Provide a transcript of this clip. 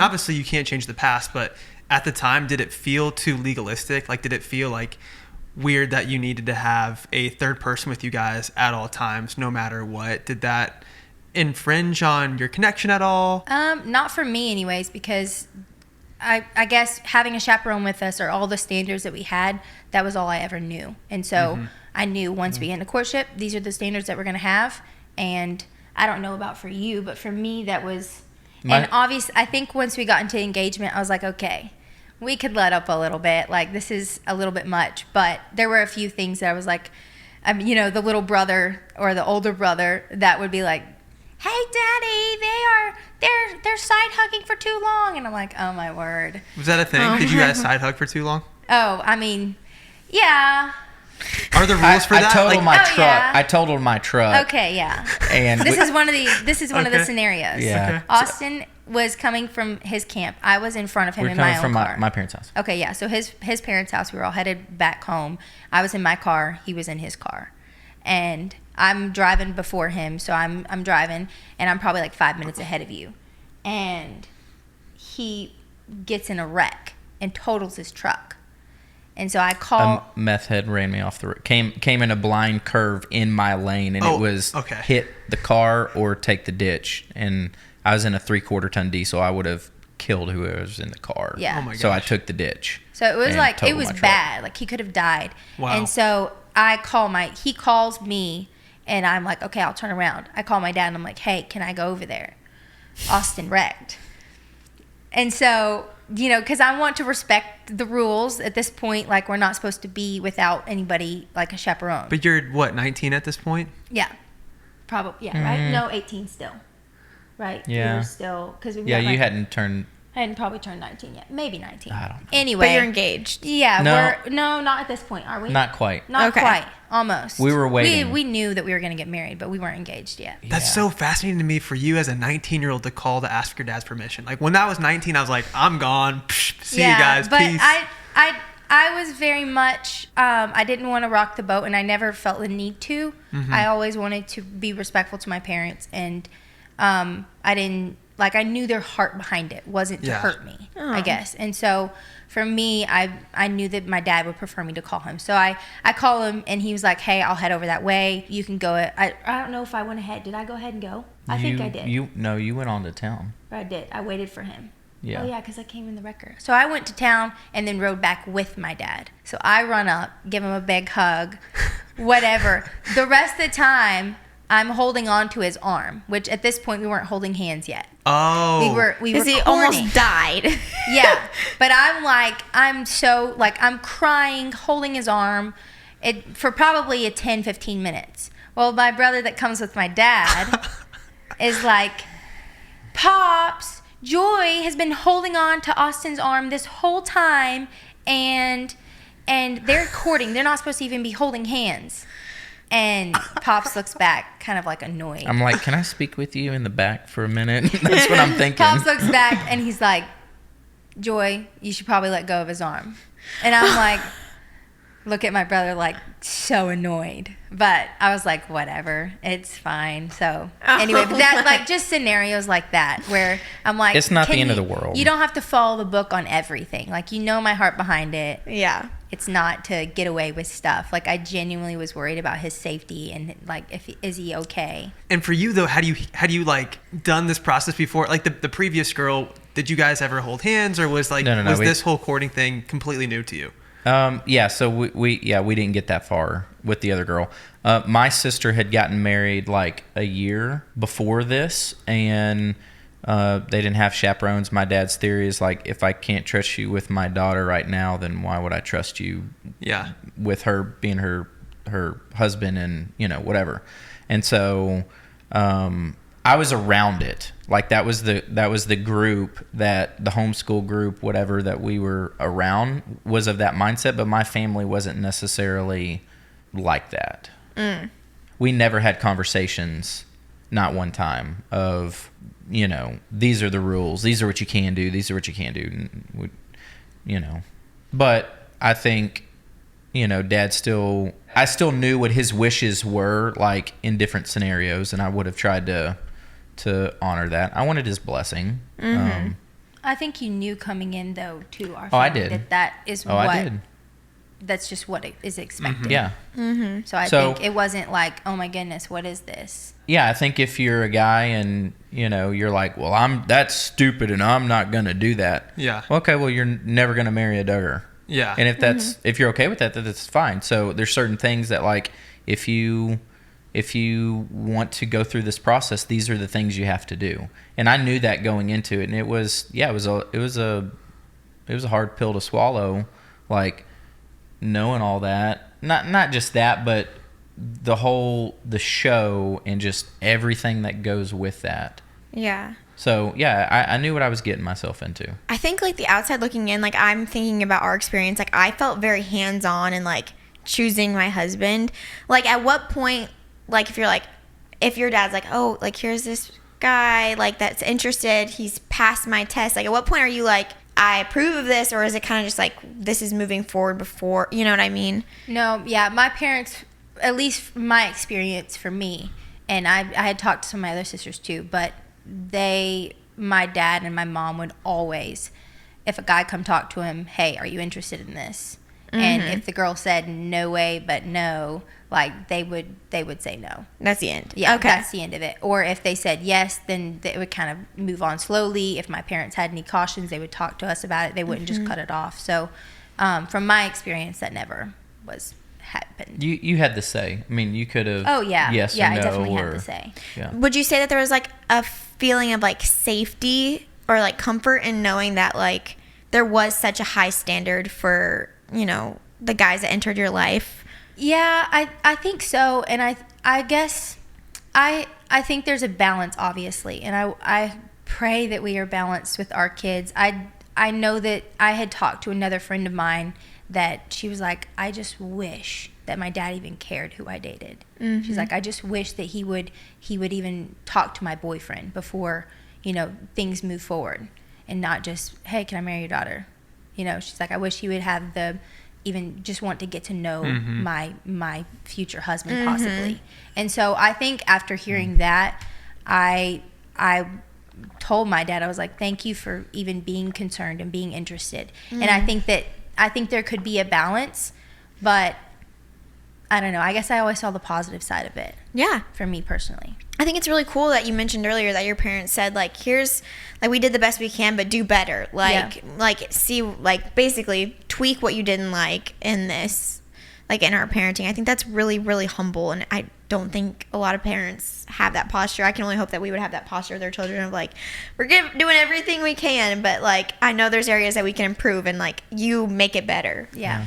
obviously you can't change the past, but at the time, did it feel too legalistic? Like, did it feel like weird that you needed to have a third person with you guys at all times, no matter what? Did that infringe on your connection at all? Not for me anyways, because I guess having a chaperone with us, or all the standards that we had, that was all I ever knew. And so I knew once we get into courtship, these are the standards that we're going to have. And I don't know about for you, but for me, that was... And obviously, I think once we got into engagement, I was like, okay, we could let up a little bit. Like, this is a little bit much. But there were a few things that I was like, the little brother or the older brother that would be like, hey, Daddy, they're side hugging for too long. And I'm like, oh, my word. Was that a thing? Did you guys side hug for too long? Oh, I mean, yeah. Are there rules for that? I totaled my truck. Yeah. I totaled my truck. Okay, yeah. And this is one of the scenarios. Yeah. Okay. Austin was coming from his camp. I was in front of him in my own car. We're coming from my parents' house. Okay, yeah. So his parents' house, we were all headed back home. I was in my car. He was in his car. And I'm driving before him. So I'm driving, and I'm probably like 5 minutes ahead of you. And he gets in a wreck and totals his truck. And so I call... A meth head ran me off the road. Came in a blind curve in my lane, and it was hit the car or take the ditch. And I was in a 3/4 ton diesel. I would have killed whoever was in the car. Yeah. Oh my gosh. So I took the ditch. So it was like, it was bad. Like, he could have died. Wow. And so he calls me, and I'm like, okay, I'll turn around. I call my dad, and I'm like, hey, can I go over there? Austin wrecked. And so... because I want to respect the rules at this point. Like, we're not supposed to be without anybody, like a chaperone. But you're, 19 at this point? Yeah. Probably, yeah, right? No, 18 still. Right? Yeah. You're still... Cause you hadn't turned... I hadn't probably turned 19 yet. Maybe 19. I don't know. Anyway. But you're engaged. Yeah. No, not at this point, are we? Not quite. Not quite. Almost. We were waiting. We knew that we were going to get married, but we weren't engaged yet. That's so fascinating to me for you as a 19-year-old to call to ask your dad's permission. Like, when I was 19, I was like, I'm gone. See you guys. But Peace. I was very much, I didn't want to rock the boat, and I never felt the need to. I always wanted to be respectful to my parents, and I didn't... Like, I knew their heart behind it wasn't to hurt me, I guess. And so, for me, I knew that my dad would prefer me to call him. So, I call him, and he was like, hey, I'll head over that way. You can go. I don't know if I went ahead. Did I go ahead and go? I think I did. You went on to town. I did. I waited for him. Yeah. Oh, yeah, because I came in the wrecker. So, I went to town and then rode back with my dad. So, I run up, give him a big hug, whatever. The rest of the time... I'm holding on to his arm, which at this point we weren't holding hands yet. Oh. We were Because he almost died. Yeah. But I'm crying, holding his arm for probably 10, 15 minutes. Well, my brother that comes with my dad is like, Pops, Joy has been holding on to Austin's arm this whole time, and they're courting. They're not supposed to even be holding hands. And Pops looks back kind of like annoyed. I'm like, can I speak with you in the back for a minute? That's what I'm thinking. Pops looks back and he's like, Joy, you should probably let go of his arm. And I'm like, look at my brother like so annoyed. But I was like, whatever, it's fine. So anyway, but that like just scenarios like that where I'm like, it's not the end of the world. You don't have to follow the book on everything. Like, my heart behind it. Yeah. It's not to get away with stuff. Like, I genuinely was worried about his safety and like, is he okay? And for you though, had you like done this process before? Like the previous girl, did you guys ever hold hands, or was like No, this whole courting thing completely new to you? Yeah, so we didn't get that far with the other girl. My sister had gotten married like a year before this, and they didn't have chaperones. My dad's theory is like, if I can't trust you with my daughter right now, then why would I trust you? Yeah, with her being her husband and whatever. And so I was around it. Like that was the group, that the homeschool group, whatever, that we were around was of that mindset, but my family wasn't necessarily like that. We never had conversations, not one time, of, these are the rules, these are what you can do, these are what you can't do, But I think, Dad I still knew what his wishes were, like in different scenarios, and I would have tried to honor that. I wanted his blessing. I think you knew coming in though to our Oh, I family did. that is Oh, what I did. that's just what it is expected. Yeah. So I So- think it wasn't like, oh my goodness, what is this? Yeah, I think if you're a guy and, you're like, well, that's stupid and I'm not going to do that. Yeah. Okay, well, you're never going to marry a Duggar. Yeah. And if you're okay with that, then that's fine. So there's certain things that, like, if you want to go through this process, these are the things you have to do. And I knew that going into it, and it was a hard pill to swallow, like, knowing all that. Not just that, but the show and just everything that goes with that. Yeah. So yeah, I knew what I was getting myself into. I think like the outside looking in, like I'm thinking about our experience, like I felt very hands-on and like choosing my husband. Like at what point, like if your dad's like, oh, like here's this guy like that's interested, he's passed my test, like at what point are you like, I approve of this, or is it kind of just like this is moving forward before, you know what I mean? No, yeah, my parents, at least my experience for me, and I had talked to some of my other sisters too, but my dad and my mom would always, if a guy come talk to him, hey, are you interested in this? And if the girl said no way but no, like they would say no. That's the end. Yeah, Okay. that's the end of it. Or if they said yes, then they would kind of move on slowly. If my parents had any cautions, they would talk to us about it. They wouldn't just cut it off. So from my experience, that never was happened. You had the say. I mean, you could have. Oh yeah, Yes yeah, or no, I definitely or, had the say. Yeah. Would you say that there was like a feeling of like safety or like comfort in knowing that like there was such a high standard for, the guys that entered your life? Yeah, I think so, and I guess I think there's a balance, obviously, and I pray that we are balanced with our kids. I know that I had talked to another friend of mine that she was like, I just wish that my dad even cared who I dated. She's like, I just wish that he would even talk to my boyfriend before things move forward, and not just, hey, can I marry your daughter? She's like, I wish he would have even just want to get to know my future husband possibly. And so I think after hearing that, I told my dad, I was like, thank you for even being concerned and being interested. And I think there could be a balance, but I don't know. I guess I always saw the positive side of it. Yeah. For me personally. I think it's really cool that you mentioned earlier that your parents said like, here's like we did the best we can, but do better. Like basically tweak what you didn't like in this, like in our parenting. I think that's really, really humble, and I don't think a lot of parents have that posture. I can only hope that we would have that posture with their children of like, we're doing everything we can, but like I know there's areas that we can improve, and like you make it better. Yeah.